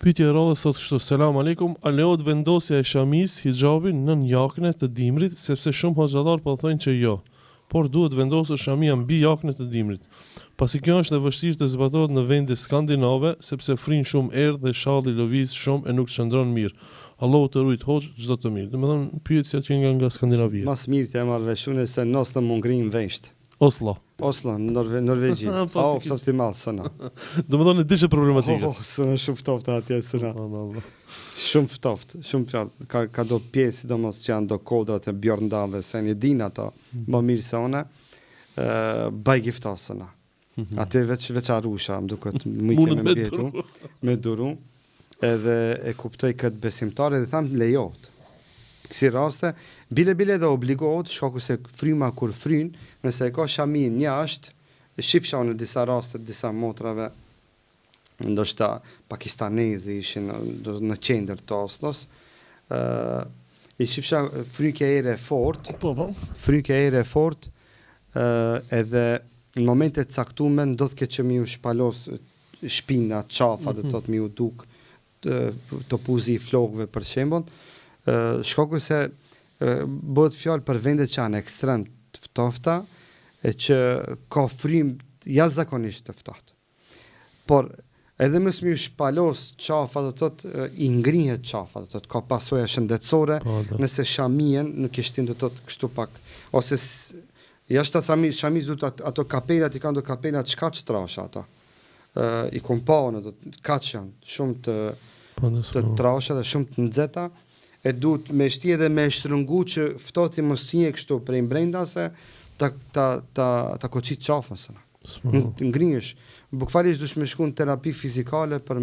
Pyetja e radhës thotë kështu: Selam aleikum, a lejohet vendosja e shamis, hijabin nën jakne të dimrit, sepse shumë hoxhallar po thonë që jo, por duhet vendosur shamia mbi jakne të dimrit. Pasi kjo është e vështirë të zbatohet në vende skandinave, sepse frin shumë erë dhe shalli lëviz shumë e nuk qëndron mirë. Allahu të rujt hoxh çdo të mirë. Domethënë pyetja që nga Skandinavia. Mas mirë të marrë veshune se nos të mungrin vesht. Oslo, Norvegji. Oftë optimal sëna. domethënë dishe problematike. Sëna shumë ftoftë atje sëna. Allah. Shumë ftoftë, shumë fjalë. Ka do pjesë, sidomos që janë do kodrat e bjorndave, se një din ato, më mirë se one, bajgi ftoftë sëna. Atë veç arusha, më duket mujtë me mbjetu, me duru, edhe e kuptoj këtë besimtare dhe thamë lejohet. Kësi raste, bile dhe obligohet, shkaku se fryma kur fryn, nëse e ka shamin jashtë, shifsha në disa raste, disa motrave, ndoshta pakistanezi ishin në qendër të Oslos, i shifsha fryke ere fort, fryke ere fort, edhe në momentet caktume ndodh që mi u shpalos shpina, qafa, dhe tot mi u duk të puzi i flokëve për shembon, shkaku se bëhet fjalë për vendet që janë ekstrem të ftofta e që ka frym jashtëzakonisht të ftohtë. Por edhe mos më shpalos qafa, do thotë i ngrihet qafa, do thotë ka pasoja shëndetësore, nëse shamien nuk e shtin, do thotë kështu pak, ose jashtë shamis do të ato kapelat i kanë do kapelat çka trasha ato. I kompone, do kaç janë shumë të trasha dhe shumë të nxehta, e duhet me shtie dhe me shtrëngu që ftohti mos tije kështu prej brenda se ta koçit qafën sëna. Të ngrihesh. Bukfalisht dush me shku në terapi fizikale për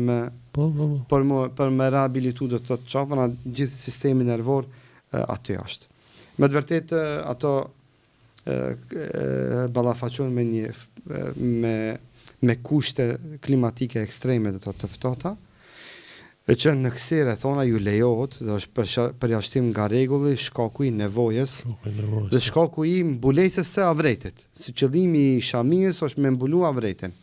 me rehabilitu do të thotë qafën, gjithë sistemi nervor aty është. Me të vërtetë ato ballafaqohen me kushte klimatike ekstreme do të thotë të ftohta, e që në kësire thona ju lejohet dhe është përjashtim nga rregulli, shkaku i nevojës dhe shkaku i mbulesës së avretit. Si qëllimi i shamijës është me mbulu avretin.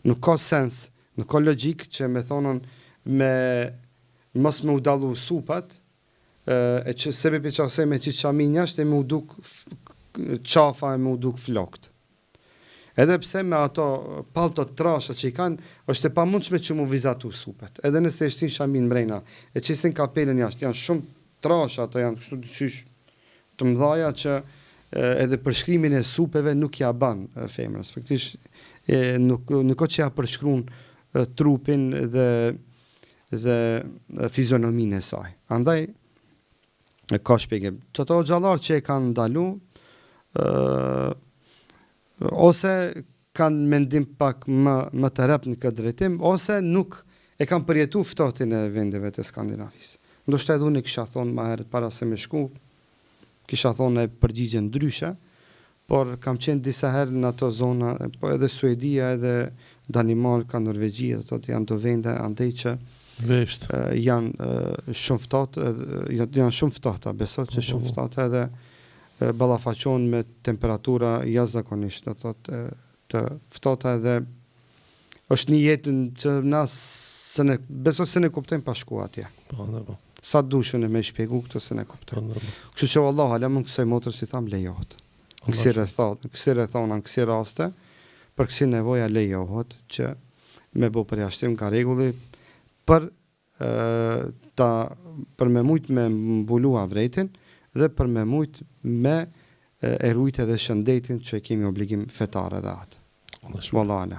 Nuk ka sens, nuk ka logjik që me thonën me mos me u dallu supat, e që sebi për qasej me qitë shamin jashtë e me u duk qafa e me u duk flokt. Edhe pse me ato palto trasha që i kanë, është e pamundshme që mu vizatu supet. Edhe nëse e shtin shamin mrena, e qesin kapelen jashtë, janë shumë trasha, ato janë kështu dyqysh të mdhaja që edhe përshkrimin e supeve nuk ja ban femrës. Faktisht, nuk o që ja përshkruan trupin dhe fizionomin e saj. Andaj, ka shpjegim. Qëto xhallar që e kanë ndalu, ose kanë mendim pak më të rep në këtë drejtim, ose nuk e kanë përjetu ftohtin e vendeve të Skandinavisë. Ndoshta edhe unë kisha thonë më herët para se me shku, kisha thonë e përgjigje ndryshe, por kam qenë disa herë në ato zona, po edhe Suedia, edhe Danimarka, Norvegjia, janë do vende andej që janë shumë ftohtë, janë shumë ftohta, besoj që shumë ftohta edhe ballafaqohen me temperatura jashtëzakonisht, do thotë të ftohta edhe është një jetë që na besoj se ne kuptojmë pa shku atje. Po. Sa dushën e me shpjegu këtë se ne kuptojmë. Kështu që vallahi ala mund kësaj motor si tham lejohet. Në kësire thona, në kësire raste, për kësi nevoja lejohet që me bo përjashtim nga rregulli për me mujt me mbulu avretin dhe për me mujt me e rujt edhe shëndetin që kemi obligim fetare dhe atë. Wallahu ala.